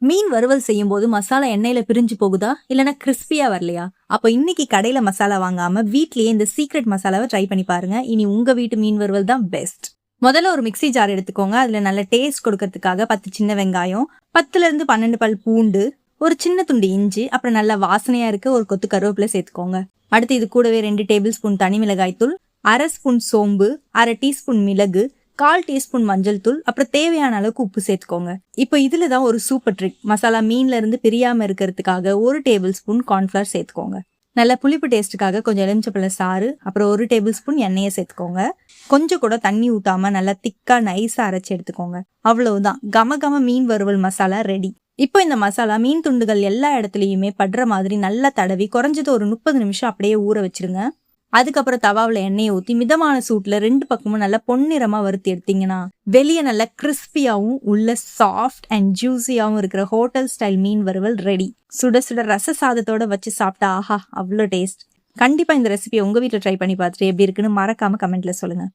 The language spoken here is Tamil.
மீன் வறுவல் செய்யும் போது மசாலா எண்ணெயில பிரிஞ்சு போகுதா இல்லைன்னா கிறிஸ்பியா வரலையா? அப்ப இன்னைக்கு கடையில மசாலா வாங்காம வீட்லயே இந்த சீக்ரெட் மசாலாவை ட்ரை பண்ணி பாருங்க. இனி உங்க வீட்டு மீன் வறுவல் தான் பெஸ்ட். முதல்ல ஒரு மிக்ஸி ஜார் எடுத்துக்கோங்க. அதுல நல்ல டேஸ்ட் கொடுக்கறதுக்காக 10 சின்ன வெங்காயம், 10ல இருந்து 12 பல் பூண்டு, ஒரு சின்ன துண்டு இஞ்சி, அப்புறம் நல்ல வாசனையா இருக்க ஒரு கொத்து கருவேப்பிலை சேர்த்துக்கோங்க. அடுத்து இது கூடவே 2 டேபிள் ஸ்பூன் தனி மிளகாய் தூள், 1/2 ஸ்பூன் சோம்பு, 1/2 டீஸ்பூன் மிளகு, 1/4 டீஸ்பூன் மஞ்சள் தூள், அப்புறம் தேவையான அளவுக்கு உப்பு சேர்த்துக்கோங்க. இப்போ இதுலதான் ஒரு சூப்பர் ட்ரிக். மசாலா மீன்ல இருந்து பிரியாம இருக்கிறதுக்காக 1 டேபிள் ஸ்பூன் கார்ன்ஃபிளவர் சேர்த்துக்கோங்க. நல்ல புளிப்பு டேஸ்ட்டுக்காக கொஞ்சம் எலுமிச்சப்பழ சாறு, அப்புறம் 1 டேபிள் ஸ்பூன் எண்ணெயை சேர்த்துக்கோங்க. கொஞ்சம் கூட தண்ணி ஊத்தாம நல்லா திக்கா நைஸா அரைச்சி எடுத்துக்கோங்க. அவ்வளவுதான், கம மீன் வறுவல் மசாலா ரெடி. இப்போ இந்த மசாலா மீன் துண்டுகள் எல்லா இடத்துலயுமே படுற மாதிரி நல்லா தடவி குறைஞ்சது ஒரு 30 நிமிஷம் அப்படியே ஊற வச்சிருங்க. அதுக்கப்புறம் தவாவில் எண்ணெயை ஊற்றி மிதமான சூட்ல 2 பக்கமும் நல்லா பொன்னிறமா வறுத்து எடுத்தீங்கன்னா வெளியே நல்லா கிறிஸ்பியாவும் உள்ள சாஃப்ட் அண்ட் ஜூசியாவும் இருக்கிற ஹோட்டல் ஸ்டைல் மீன் வறுவல் ரெடி. சுட சுட ரச சாதத்தோட வச்சு சாப்பிட்டா ஆஹா அவ்வளோ டேஸ்ட். கண்டிப்பா இந்த ரெசிபியை உங்க வீட்டில் ட்ரை பண்ணி பார்த்துட்டு எப்படி இருக்குன்னு மறக்காம கமெண்ட்ல சொல்லுங்க.